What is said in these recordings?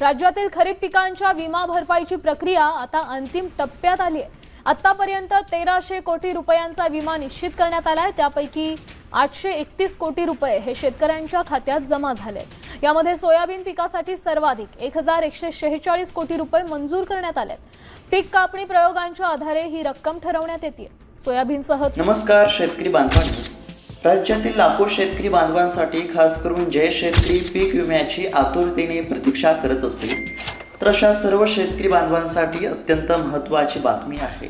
राज्यातील खरीप पिकांच्या विमा भरपाईची प्रक्रिया आता अंतिम टप्प्यात आली आहे। आतापर्यंत 1300 कोटी रुपयांचा विमा निश्चित करण्यात आलाय। त्यापैकी 831 कोटी रुपये हे शेतकऱ्यांच्या खात्यात जमा झाले। यामध्ये सोयाबीन पिकासाठी सर्वाधिक 1146 कोटी रुपये मंजूर करण्यात आले। पीक कापणी प्रयोगांच्या आधारे ही रक्कम ठरवण्यात येते। सोयाबीनसह नमस्कार शेतकरी बांधवांनो, राज्यातील लाखो शेतकरी बांधवांसाठी खास करून जे शेतकरी पीक विम्याची आतुरतेने प्रतीक्षा करत असतील तर अशा सर्व शेतकरी बांधवांसाठी अत्यंत महत्त्वाची बातमी आहे।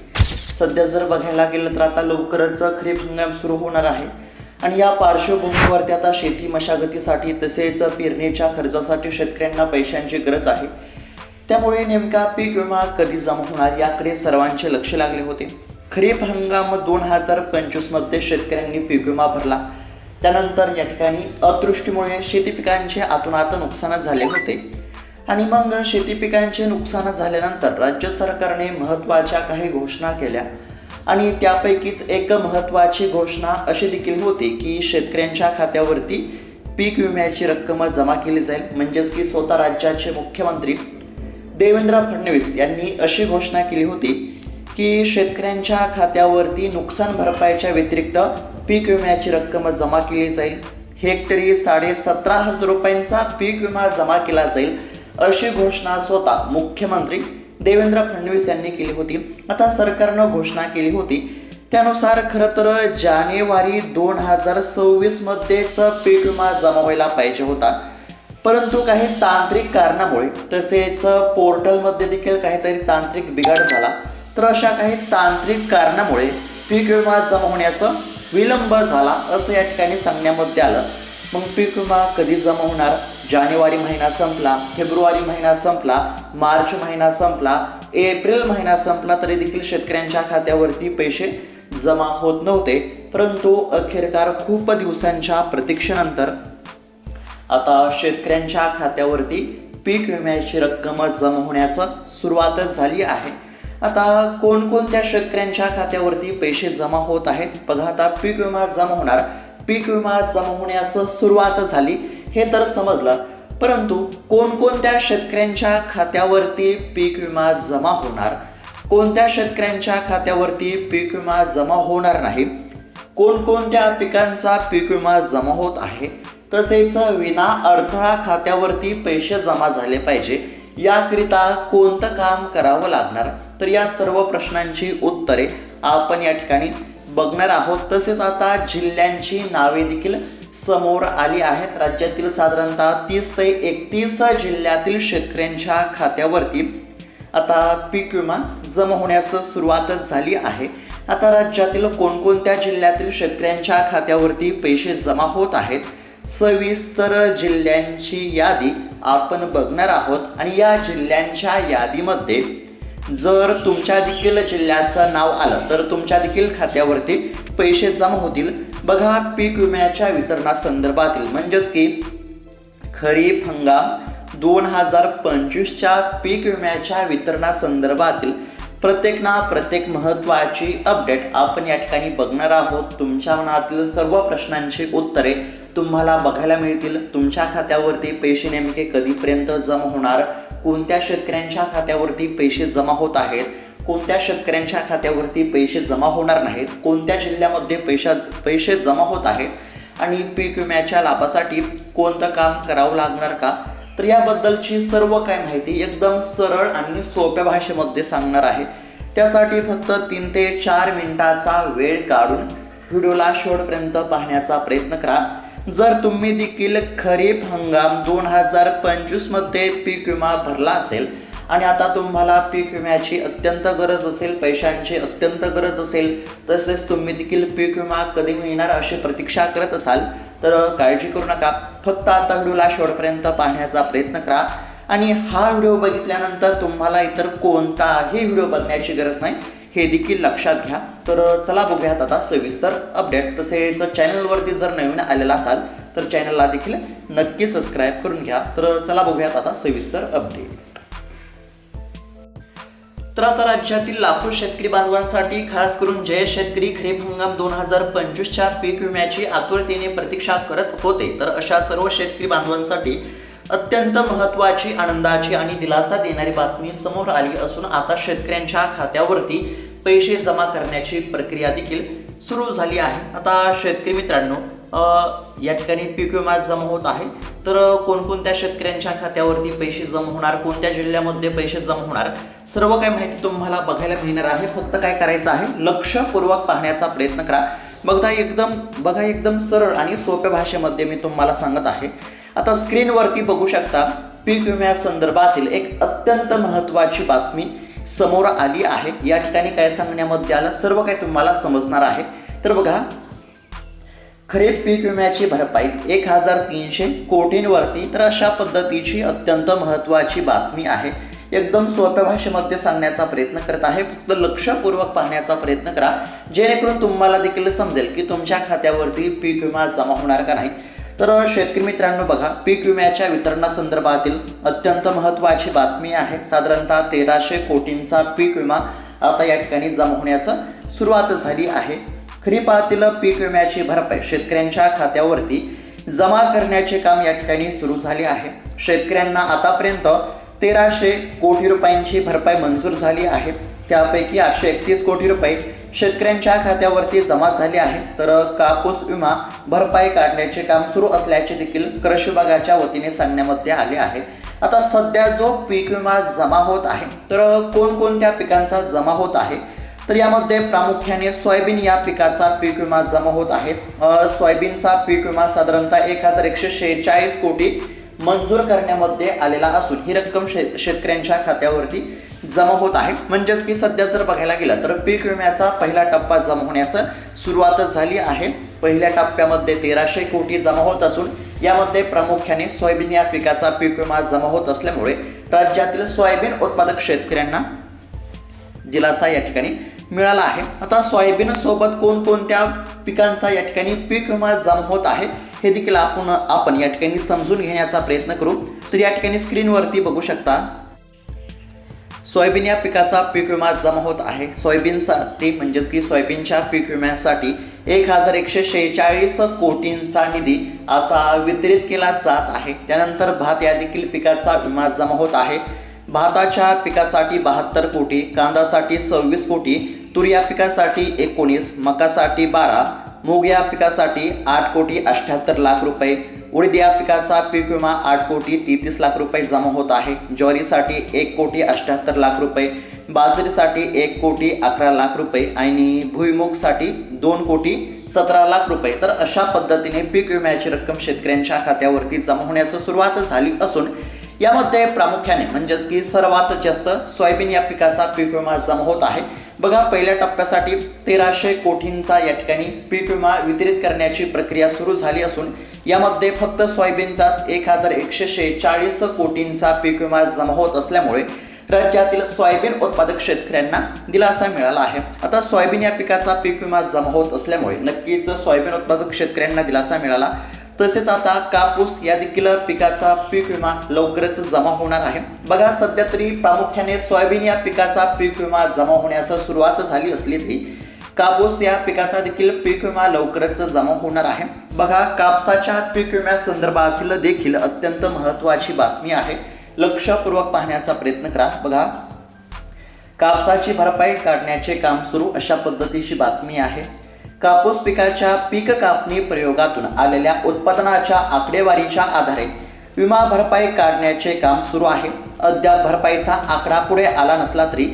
सध्या जर बघायला गेलं तर आता लवकरच खरीप हंगाम सुरू होणार आहे आणि या पार्श्वभूमीवरती आता शेती मशागतीसाठी तसेच पेरणीच्या खर्चासाठी शेतकऱ्यांना पैशांची गरज आहे। त्यामुळे नेमका पीक विमा कधी जमा होणार याकडे सर्वांचे लक्ष लागले होते। खरीप हंगाम 2025 मध्ये शेतकऱ्यांनी पीक विमा भरला। त्यानंतर या ठिकाणी अतिवृष्टीमुळे शेती पिकांचे आतोनात नुकसान झाले होते आणि मग शेती पिकांचे नुकसान झाल्यानंतर राज्य सरकारने महत्त्वाच्या काही घोषणा केल्या आणि त्यापैकीच एक महत्त्वाची घोषणा अशी देखील होती की शेतकऱ्यांच्या खात्यावरती पीक विम्याची रक्कम जमा केली जाईल। म्हणजेच की स्वतः राज्याचे मुख्यमंत्री देवेंद्र फडणवीस यांनी अशी घोषणा केली होती की शेतकऱ्यांच्या खात्यावरती नुकसान भरपाईच्या व्यतिरिक्त पीक विम्याची रक्कम जमा केली जाईल। हेक्टरी 17,500 रुपयांचा पीक विमा जमा केला जाईल अशी घोषणा स्वतः मुख्यमंत्री देवेंद्र फडणवीस यांनी केली होती। आता सरकारनं घोषणा केली होती त्यानुसार खरं तर जानेवारी 2026 मध्येच पीक विमा जमा व्हायला पाहिजे होता, परंतु काही तांत्रिक कारणामुळे तसेच पोर्टलमध्ये देखील काहीतरी तांत्रिक बिघाड झाला, तर अशा काही तांत्रिक कारणामुळे पीक विमा जमा होण्याचा विलंब झाला असं या ठिकाणी सांगण्यामध्ये आलं। मग पीक विमा कधी जमा होणार? जानेवारी महिना संपला, फेब्रुवारी महिना संपला, मार्च महिना संपला, एप्रिल महिना संपला तरी देखील शेतकऱ्यांच्या खात्यावरती पैसे जमा होत नव्हते। परंतु अखेरकार खूप दिवसांच्या प्रतीक्षेनंतर आता शेतकऱ्यांच्या खात्यावरती पीक विम्याची रक्कम जमा होण्यास सुरुवातच झाली आहे। आता कोणकोणत्या शेतकऱ्यांच्या खात्यावरती पैसे जमा होत आहेत बघा। आता पीक विमा जमा होणार, पीक विमा जमा होण्यास सुरुवात झाली हे तर समजलं, परंतु कोणकोणत्या शेतकऱ्यांच्या खात्यावरती पीक विमा जमा होणार, कोणत्या शेतकऱ्यांच्या खात्यावरती पीक विमा जमा होणार नाही, कोणकोणत्या पिकांचा पीक विमा जमा होत आहे, तसेच विना अडथळा खात्यावरती पैसे जमा झाले पाहिजे याकरिता कोणतं काम करावं लागणार, तर या सर्व प्रश्नांची उत्तरे आपण या ठिकाणी बघणार आहोत। तसेच आता जिल्ह्यांची नावे देखील समोर आली आहेत। राज्यातील साधारणतः 30 ते 31 जिल्ह्यातील शेतकऱ्यांच्या खात्यावरती आता पीक विमा जमा होण्यास सुरुवातच झाली आहे। आता राज्यातील कोणकोणत्या जिल्ह्यातील शेतकऱ्यांच्या खात्यावरती पैसे जमा होत आहेत सविस्तर जिल्ह्यांची यादी आपण बघणार आहोत आणि या जिल्ह्यांच्या यादीमध्ये जर तुमच्या देखील जिल्ह्याचं नाव आलं तर तुमच्या देखील खात्यावरती पैसे जमा होतील। बघा, पीक विम्याच्या वितरणासंदर्भातील म्हणजेच की खरीप हंगाम 2025च्या पीक विम्याच्या वितरणासंदर्भातील प्रत्येक महत्त्वाची अपडेट आपण या ठिकाणी बघणार आहोत। तुमच्या मनातील सर्व प्रश्नांची उत्तरे तुम्हाला बघायला मिळतील। तुमच्या खात्यावरती पैसे नेमके कधीपर्यंत जमा होणार, कोणत्या शेतकऱ्यांच्या खात्यावरती पैसे जमा होत आहेत, कोणत्या शेतकऱ्यांच्या खात्यावरती पैसे जमा होणार नाहीत, कोणत्या जिल्ह्यामध्ये पैसे जमा होत आहेत आणि पीक विम्याच्या लाभासाठी कोणतं काम करावं लागणार का, तर याबद्दलची सर्व काय माहिती एकदम सरळ आणि सोप्या भाषेमध्ये सांगणार आहे। त्यासाठी फक्त 3 ते 4 मिनिटाचा वेळ काढून व्हिडिओला शेवटपर्यंत पाहण्याचा प्रयत्न करा। जर तुम्ही देखील खरीप हंगाम 2025 मध्ये पीक विमा भरला असेल आणि आता तुम्हाला पीक विम्याची अत्यंत गरज असेल, पैशांची अत्यंत गरज असेल, तसेच तुम्ही देखील पीक विमा कधी मिळणार अशी प्रतीक्षा करत असाल तर काळजी करू नका। फक्त आता व्हिडिओला शेवटपर्यंत पाहण्याचा प्रयत्न करा आणि हा व्हिडिओ बघितल्यानंतर तुम्हाला इतर कोणताही व्हिडिओ बघण्याची गरज नाही हे देखील लक्षात घ्या। तर चला बघूयात आता सविस्तर अपडेट। तसेच चॅनलवरती जर नवीन आलेला असाल तर चॅनलला देखील नक्की सबस्क्राईब करून घ्या। तर चला बघूयात आता सविस्तर अपडेट। तर आता राज्यातील लाखो शेतकरी बांधवांसाठी खास करून जे शेतकरी खरीप हंगाम 2025च्या पीक विम्याची आतुरतेने प्रतीक्षा करत होते तर अशा सर्व शेतकरी बांधवांसाठी अत्यंत महत्त्वाची, आनंदाची आणि दिलासा देणारी बातमी समोर आली असून आता शेतकऱ्यांच्या खात्यावरती पैसे जमा करण्याची प्रक्रिया देखील सुरू झाली आहे। आता शेतकरी मित्रांनो, या ठिकाणी पीक विमा जमा होत आहे, तर कोणकोणत्या शेतकऱ्यांच्या खात्यावरती पैसे जमा होणार, कोणत्या जिल्ह्यामध्ये पैसे जमा होणार, सर्व काही माहिती तुम्हाला बघायला मिळणार आहे। फक्त काय करायचं आहे, लक्षपूर्वक पाहण्याचा प्रयत्न करा। बघा एकदम सरळ आणि सोप्या भाषेमध्ये मी तुम्हाला सांगत आहे। आता स्क्रीनवरती बघू शकता, पीक विम्यासंदर्भातील एक अत्यंत महत्त्वाची बातमी समोर आली आहे। या ठिकाणी काय सांगण्यामध्ये आलं, सर्व काही तुम्हाला समजणार आहे। तर बघा, खरीप पीक विम्याची भरपाई 1300 कोटींवरती, तर अशा पद्धतीची अत्यंत महत्त्वाची बातमी आहे। एकदम सोप्या भाषेमध्ये सांगण्याचा प्रयत्न करत आहे, फक्त लक्षपूर्वक पाहण्याचा प्रयत्न करा, जेणेकरून तुम्हाला देखील समजेल की तुमच्या खात्यावरती पीक विमा जमा होणार का नाही। तर शेतकरी मित्रांनो, बघा, पीक विम्याच्या वितरणासंदर्भातील अत्यंत महत्त्वाची बातमी आहे। साधारणतः 1300 कोटींचा पीक विमा आता या ठिकाणी जमा होण्यास सुरुवात झाली आहे। खरीपातील पीक विम्याची भरपाई शेतकऱ्यांच्या खात्यावरती जमा करण्याचे काम या ठिकाणी सुरू झाले आहे। शेतकऱ्यांना आतापर्यंत 1300 कोटी रुपयांची भरपाई मंजूर झाली आहे। त्यापैकी 831 कोटी रुपये शेतकऱ्यांच्या खात्यावरती जमा झाले आहे। तर कापूस विमा भरपाई काढण्याचे काम सुरू असल्याचे देखील कृषी विभागाच्या वतीने सांगण्यामध्ये आले आहे। आता सध्या जो पीक विमा जमा होत आहे, तर कोणकोणत्या पिकांचा जमा होत आहे, तर यामध्ये प्रामुख्याने सोयाबीन या पिकाचा पीक विमा जमा होत आहे। सोयाबीनचा पीक विमा साधारणतः 1146 कोटी मंजूर करण्यामध्ये आलेला असून ही रक्कम शेतकऱ्यांच्या खात्यावरती जमा होत आहे। म्हणजेच की सध्या जर बघायला गेलं तर पीक विम्याचा पहिला टप्पा जमा होण्यास सुरुवात झाली आहे। पहिल्या टप्प्यामध्ये 1300 कोटी जमा होत असून यामध्ये प्रामुख्याने सोयाबीन या पिकाचा पीक विमा जमा होत असल्यामुळे राज्यातील सोयाबीन उत्पादक शेतकऱ्यांना दिलासा या ठिकाणी मिळाला आहे। आता सोयाबीन सोबत कोणकोणत्या पिकांचा या ठिकाणी पीक विमा जमा होत आहे हे देखील आपण या ठिकाणी समजून घेण्याचा प्रयत्न करू। तर या ठिकाणी स्क्रीनवरती बघू शकता, सोयाबीन या पिकाचा पीक विमा जमा होत आहे। सोयाबीनसाठी म्हणजेच की सोयाबीनच्या पीक विम्यासाठी 1146 कोटींचा निधी आता वितरित केला जात आहे। त्यानंतर भात या देखील पिकाचा विमा जमा होत आहे। भाताच्या पिकासाठी 72 कोटी, कांदासाठी 26 कोटी, तूर या पिकासाठी 19, मकासाठी 12, मूग या पिकासाठी 8 कोटी 78 लाख रुपये, उडीद या पिकाचा पीक विमा 8 कोटी 33 लाख रुपये जमा होत आहे। ज्वारीसाठी 1 कोटी 78 लाख रुपये, बाजरीसाठी 1 कोटी 11 लाख रुपये आणि भुईमुगसाठी 2 कोटी 17 लाख रुपये। तर अशा पद्धतीने पीक विम्याची रक्कम शेतकऱ्यांच्या खात्यावरती जमा होण्यास सुरुवात झाली असून यामध्ये प्रामुख्याने म्हणजेच की सर्वात जास्त सोयाबीन या पिकाचा पीक विमा जमा होत आहे। बघा, पहिल्या टप्प्यासाठी 1300 कोटींचा या ठिकाणी पीक विमा वितरित करण्याची प्रक्रिया सुरू झाली असून यामध्ये फक्त सोयाबीनचाच 1146 कोटींचा पीक विमा जमा होत असल्यामुळे राज्यातील सोयाबीन उत्पादक शेतकऱ्यांना दिलासा मिळाला आहे। आता सोयाबीन या पिकाचा पीक विमा जमा होत असल्यामुळे नक्कीच सोयाबीन उत्पादक शेतकऱ्यांना दिलासा मिळाला। तसेच आता कापूस या देखील पिकाचा पीक विमा लवकरच जमा होणार आहे। बघा, सध्या तरी प्रामुख्याने सोयाबीन या पिकाचा पीक विमा जमा होण्यास सुरुवात झाली असली तरी कापूस या पिकाचा देखील पीक विमा लवकरच जमा होणार आहे। बघा, कापसाच्या पीक विम्यासंदर्भातील देखील अत्यंत महत्त्वाची बातमी आहे। लक्षपूर्वक पाहण्याचा प्रयत्न करा। बघा, कापसाची भरपाई काढण्याचे काम सुरू, अशा पद्धतीची बातमी आहे। कापूस पिकाच्या पीक कापणी प्रयोगातून आलेल्या उत्पादनाच्या आकडेवारीच्या आधारे विमा भरपाई काढण्याचे काम सुरू आहे। अद्याप भरपाईचा आकडा पुढे आला नसला तरी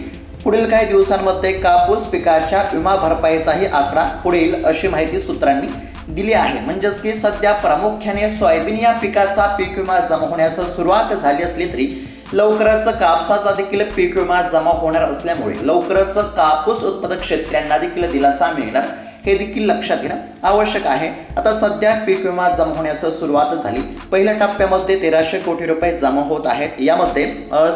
पुढील काही दिवसांमध्ये कापूस पिकाच्या विमा भरपाईचाही आकडा पुढे येईल, अशी माहिती सूत्रांनी दिली आहे। म्हणजेच की सध्या प्रामुख्याने सोयाबीन या पिकाचा पीक विमा जमा होण्यास सुरुवात झाली असली तरी लवकरच कापसाचा देखील पीक विमा जमा होणार असल्यामुळे लवकरच कापूस उत्पादक शेतकऱ्यांना देखील दिलासा मिळणार, हे देखील लक्षात घेणं आवश्यक आहे। आता सध्या पीक विमा जमा होण्यास सुरुवात झाली। पहिल्या टप्प्यामध्ये 1300 कोटी रुपये जमा होत आहेत। यामध्ये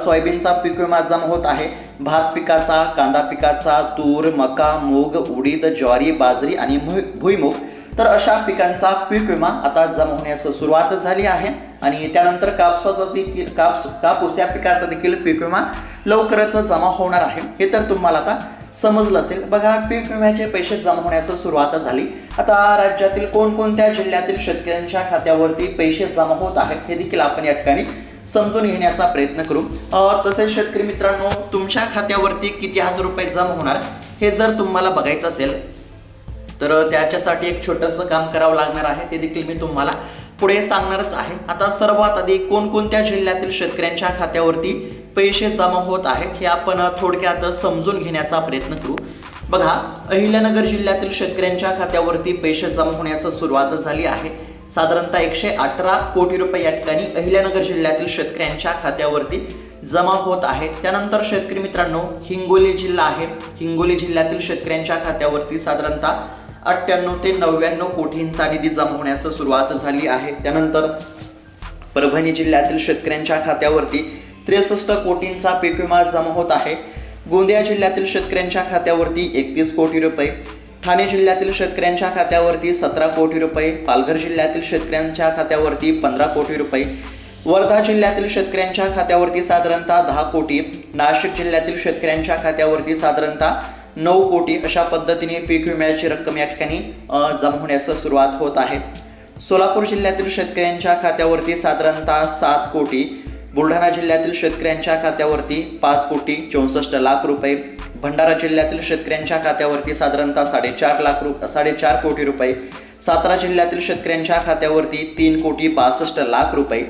सोयाबीनचा पीक विमा जमा होत आहे, भात पिकाचा, कांदा पिकाचा, तूर, मका, मूग, उडीद, ज्वारी, बाजरी आणि भुईमुग, तर अशा पिकांचा पीक विमा आता जमा होण्यास सुरुवात झाली आहे। आणि त्यानंतर कापसाचा देखील कापूस या पिकाचा देखील पीक विमा लवकरच जमा होणार आहे, हे तर तुम्हाला आता समजलं असेल। बघा, पीक विम्याचे पैसे जमा होण्यास सुरुवात झाली। आता राज्यातील कोणकोणत्या जिल्ह्यातील शेतकऱ्यांच्या खात्यावरती पैसे जमा होत आहेत हे देखील आपण या ठिकाणी समजून घेण्याचा प्रयत्न करू। तसेच शेतकरी मित्रांनो, तुमच्या खात्यावरती किती हजार रुपये जमा होणार हे जर तुम्हाला बघायचं असेल तर त्याच्यासाठी एक छोटंसं काम करावं लागणार आहे, ते देखील मी तुम्हाला पुढे सांगणारच आहे। आता सर्वात आधी कोणकोणत्या जिल्ह्यातील शेतकऱ्यांच्या खात्यावरती पैसे जमा होत आहेत हे आपण थोडक्यात समजून घेण्याचा प्रयत्न करू। बघा, अहिल्यानगर जिल्ह्यातील शेतकऱ्यांच्या खात्यावरती पैसे जमा होण्यास सुरुवात झाली आहे। साधारणतः 118 कोटी रुपये या ठिकाणी अहिल्यानगर जिल्ह्यातील शेतकऱ्यांच्या खात्यावरती जमा होत आहेत। त्यानंतर शेतकरी मित्रांनो, हिंगोली जिल्हा आहे, हिंगोली जिल्ह्यातील शेतकऱ्यांच्या खात्यावरती साधारणतः 98 ते 99 कोटींचा निधी जमा होण्यास सुरुवात झाली आहे। त्यानंतर परभणी जिल्ह्यातील शेतकऱ्यांच्या खात्यावरती 63 कोटींचा पीक विमा जमा होत आहे। गोंदिया जिल्ह्यातील शेतकऱ्यांच्या खात्यावरती 31 कोटी रुपये, ठाणे जिल्ह्यातील शेतकऱ्यांच्या खात्यावरती 17 कोटी रुपये, पालघर जिल्ह्यातील शेतकऱ्यांच्या खात्यावरती 15 कोटी रुपये, वर्धा जिल्ह्यातील शेतकऱ्यांच्या खात्यावरती साधारणतः 10 कोटी, नाशिक जिल्ह्यातील शेतकऱ्यांच्या खात्यावरती साधारणतः 9 कोटी अशा पद्धतीने पीक विम्याची रक्कम या ठिकाणी जमा होण्यास सुरुवात होत आहे। सोलापूर जिल्ह्यातील शेतकऱ्यांच्या खात्यावरती साधारणतः 7 कोटी, बुलढाणा जिल्ह्यातील शेतकऱ्यांच्या खात्यावरती 5 कोटी 64 लाख रुपये, भंडारा जिल्ह्यातील शेतकऱ्यांच्या खात्यावरती साधारणतः 4.5 कोटी रुपये, सातारा जिल्ह्यातील शेतकऱ्यांच्या खात्यावरती 3 कोटी 62 लाख रुपये,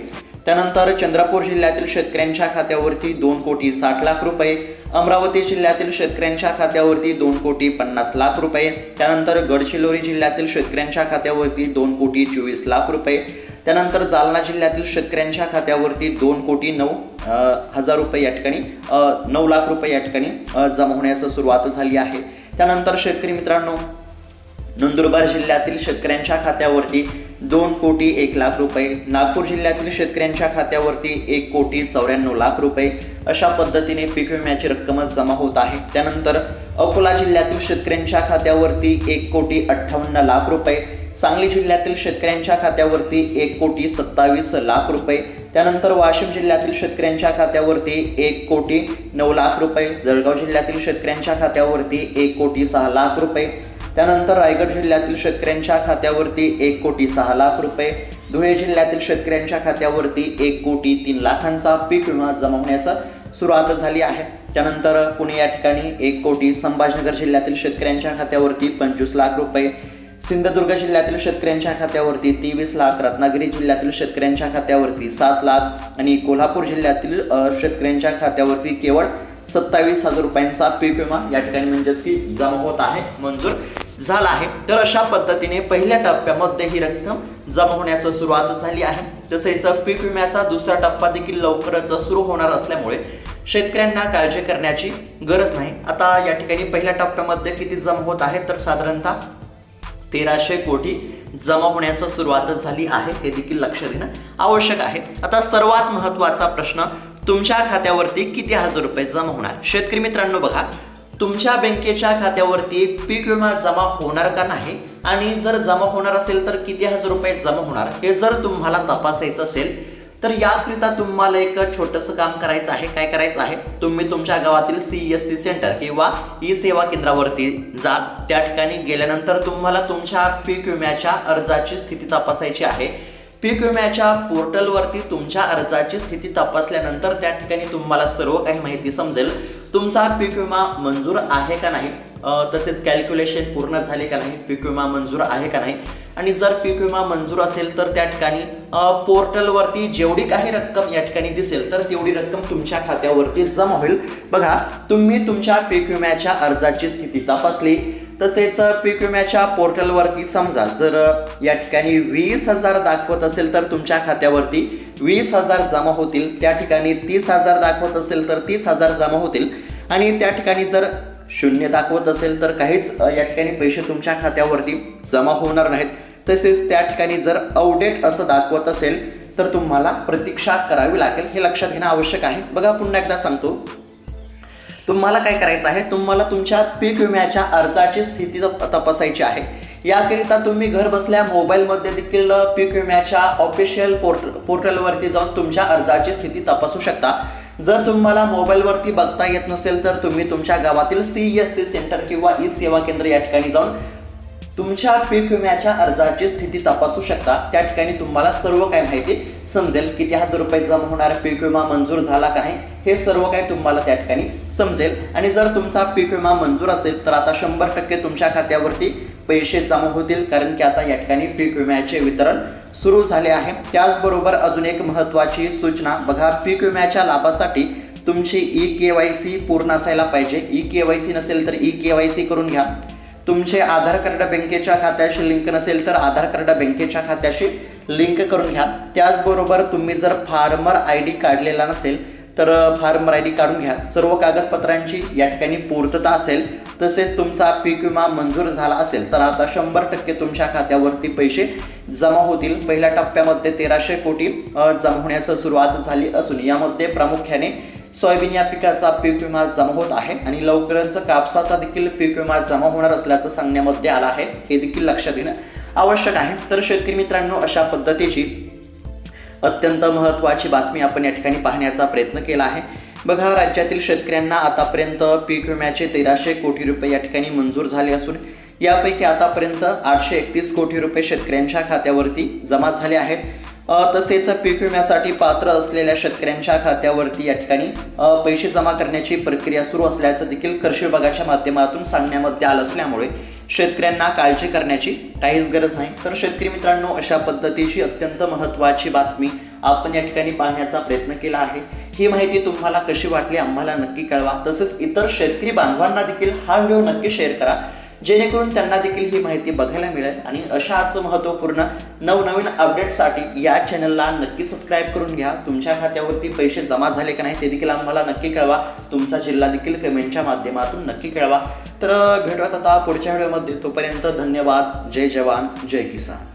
त्यानंतर चंद्रपूर जिल्ह्यातील शेतकऱ्यांच्या खात्यावरती 2 कोटी 60 लाख रुपये, अमरावती जिल्ह्यातील शेतकऱ्यांच्या खात्यावरती 2 कोटी 50 लाख रुपये, त्यानंतर गडचिरोली जिल्ह्यातील शेतकऱ्यांच्या खात्यावरती 2 कोटी 24 लाख रुपये, त्यानंतर जालना जिल्ह्यातील शेतकऱ्यांच्या खात्यावरती 2 कोटी 9 हजार रुपये या ठिकाणी 9 लाख रुपये या ठिकाणी जमा होण्यास सुरुवात झाली आहे। त्यानंतर शेतकरी मित्रांनो, नंदुरबार जिल्ह्यातील शेतकऱ्यांच्या खात्यावरती 2 कोटी 1 लाख रुपये, नागपूर जिल्ह्यातील शेतकऱ्यांच्या खात्यावरती 1 कोटी 94 लाख रुपये अशा पद्धतीने पीक विम्याची रक्कम जमा होत आहे। त्यानंतर अकोला जिल्ह्यातील शेतकऱ्यांच्या खात्यावरती 1 कोटी 58 लाख रुपये, सांगली जिल्ह्यातील शेतकऱ्यांच्या खात्यावरती 1 कोटी 27 लाख रुपये, त्यानंतर वाशिम जिल्ह्यातील शेतकऱ्यांच्या खात्यावरती 1 कोटी 9 लाख रुपये, जळगाव जिल्ह्यातील शेतकऱ्यांच्या खात्यावरती 1 कोटी 6 लाख रुपये, त्यानंतर रायगड जिल्ह्यातील शेतकऱ्यांच्या खात्यावरती 1 कोटी 6 लाख रुपये, धुळे जिल्ह्यातील शेतकऱ्यांच्या खात्यावरती 1 कोटी 3 लाखांचा पीक विमा जमा होण्यास सुरुवात झाली आहे। त्यानंतर पुणे या ठिकाणी 1 कोटी, संभाजीनगर जिल्ह्यातील शेतकऱ्यांच्या खात्यावरती 25 लाख रुपये, सिंधुदुर्ग जिल्ह्यातील शेतकऱ्यांच्या खात्यावरती 23 लाख, रत्नागिरी जिल्ह्यातील शेतकऱ्यांच्या खात्यावरती 7 लाख आणि कोल्हापूर जिल्ह्यातील शेतकऱ्यांच्या खात्यावरती केवळ 27,000 रुपयांचा पीक विमा या ठिकाणी म्हणजेच की जमा होत आहे, मंजूर झाला आहे। तर अशा पद्धतीने पहिल्या टप्प्यामध्ये ही रक्कम जमा होण्यास सुरुवात झाली आहे। तसेच पीक विम्याचा दुसरा टप्पा देखील लवकरच सुरू होणार असल्यामुळे शेतकऱ्यांना काळजी करण्याची गरज नाही। आता या ठिकाणी पहिल्या टप्प्यामध्ये किती जमा होत आहे तर साधारणतः 1300 कोटी जमा होण्यास सुरुवात झाली आहे, हे देखील लक्षात घेणं आवश्यक आहे। आता सर्वात महत्त्वाचा प्रश्न, तुमच्या खात्यावरती किती हजार रुपये जमा होणार। शेतकरी मित्रांनो, बघा, तुमच्या बँकेच्या खात्यावरती पीक विमा जमा होणार का नाही आणि जर जमा होणार असेल तर किती हजार रुपये जमा होणार हे जर तुम्हाला तपासायचं असेल तर याकरिता तुम्हाला एक छोटंसं काम करायचं आहे। काय करायचं आहे, तुम्ही तुमच्या गावातील CSC सेंटर किंवा ई सेवा केंद्रावरती जा। त्या ठिकाणी गेल्यानंतर तुम्हाला तुमच्या पीक विम्याच्या अर्जाची स्थिती तपासायची आहे। पीक विम्याच्या पोर्टलवरती तुमच्या अर्जाची स्थिती तपासल्यानंतर त्या ठिकाणी तुम्हाला सर्व काही माहिती समजेल। तुमचा पीक विमा मंजूर आहे का नाही, तसेच कॅल्क्युलेशन पूर्ण झाले का नाही, पीक विमा मंजूर आहे का नाही, आणि जर पीक विमा मंजूर असेल तर त्या ठिकाणी पोर्टलवरती जेवढी काही रक्कम या ठिकाणी दिसेल तर तेवढी रक्कम तुमच्या खात्यावरती जमा होईल। बघा, तुम्ही तुमच्या पीक विम्याच्या अर्जाची स्थिती तपासली, तसेच पीक विम्याच्या पोर्टलवरती समजा जर या ठिकाणी 20,000 दाखवत असेल तर तुमच्या खात्यावरती 20,000 जमा होतील, त्या ठिकाणी 30,000 दाखवत असेल तर 30,000 जमा होतील, आणि त्या ठिकाणी जर 0 दाखवत असेल तर काहीच या ठिकाणी पैसे तुमच्या खात्यावरती जमा होणार नाहीत। तसेच त्या ठिकाणी जर आउटडेट असं दाखवत असेल तर तुम्हाला प्रतीक्षा करावी लागेल, हे लक्षात घेणं आवश्यक आहे। बघा, पुन्हा एकदा सांगतो, तुम्हाला काय करायचं आहे, तुम्हाला तुमच्या पीक विम्याच्या अर्जाची स्थिती तपासायची आहे। याकरिता तुम्ही घर बसल्या मोबाईलमध्ये देखील पीक विम्याच्या ऑफिशियल पोर्टलवरती जाऊन तुमच्या अर्जाची स्थिती तपासू शकता। जर तुम्हाला मोबाईलवरती बघता येत नसेल तर तुम्ही तुमच्या गावातील CSC सेंटर किंवा ई सेवा केंद्र या ठिकाणी जाऊन तुमच्या पीक विम्याच्या अर्जाची स्थिती तपासू शकता। त्या ठिकाणी तुम्हाला सर्व काही माहिती समजेल, किती हजार रुपये जमा होणार, पीक विमा मंजूर झाला का नाही, हे सर्व काही तुम्हाला त्या ठिकाणी समजेल। आणि जर तुमचा पीक विमा मंजूर असेल तर आता 100% तुमच्या खात्यावरती पैसे जमा होतील, कारण की आता या ठिकाणी पीक विम्याचे वितरण सुरू झाले आहे। त्याचबरोबर अजून एक महत्त्वाची सूचना बघा, पीक विम्याच्या लाभासाठी तुमची ई-KYC पूर्ण असायला पाहिजे। ई-KYC नसेल तर ई-KYC करून घ्या। तुमचे आधार कार्ड बँकेच्या खात्याशी लिंक नसेल तर आधार कार्ड बँकेच्या खात्याशी लिंक करून घ्या। त्याचबरोबर तुम्ही जर फार्मर ID काढलेला नसेल तर फार्मर ID काढून घ्या। सर्व कागदपत्रांची या ठिकाणी पूर्तता असेल, तसेच तुमचा पीक विमा मंजूर झाला असेल तर आता 100% तुमच्या खात्यावरती पैसे जमा होतील। पहिल्या टप्प्यामध्ये 1300 कोटी जमा होण्यास सुरुवात झाली असून यामध्ये प्रामुख्याने सोयाबीन या पिकाचा पीक विमा जमा होत आहे आणि लवकरच कापसाचा देखील पीक विमा जमा होणार असल्याचं सांगण्यामध्ये आलं आहे, हे देखील लक्षात घेणं आवश्यक आहे। तर शेतकरी मित्रांनो, अशा पद्धतीची अत्यंत महत्त्वाची बातमी आपण या ठिकाणी पाहण्याचा प्रयत्न केला आहे। बघा, राज्यातील शेतकऱ्यांना आतापर्यंत पीक विम्याचे 1300 कोटी रुपये या ठिकाणी मंजूर झाले असून यापैकी आतापर्यंत 831 कोटी रुपये शेतकऱ्यांच्या खात्यावरती जमा झाले आहेत। तसेच पीक विम्यासाठी पात्र असलेल्या शेतकऱ्यांच्या खात्यावरती या ठिकाणी पैसे जमा करण्याची प्रक्रिया सुरू असल्याचं देखील कृषी विभागाच्या माध्यमातून सांगण्यामध्ये आलं असल्यामुळे शेतकऱ्यांना काळजी करण्याची काहीच गरज नाही। तर शेतकरी मित्रांनो, अशा पद्धतीची अत्यंत महत्त्वाची बातमी आपण या ठिकाणी पाहण्याचा प्रयत्न केला आहे। ही माहिती तुम्हाला कशी वाटली आम्हाला नक्की कळवा। तसेच इतर शेतकरी बांधवांना देखील हा व्हिडिओ नक्की शेअर करा, जेणेकरून त्यांना देखील ही माहिती बघायला मिळेल। आणि अशाच महत्त्वपूर्ण नवनवीन अपडेटसाठी या चॅनलला नक्की सबस्क्राईब करून घ्या। तुमच्या खात्यावरती पैसे जमा झाले का नाही ते देखील आम्हाला नक्की कळवा। तुमचा जिल्हा देखील कमेंटच्या माध्यमातून नक्की कळवा। तर भेटूयात आता पुढच्या व्हिडिओमध्ये। तोपर्यंत धन्यवाद। जय जवान जय किसान।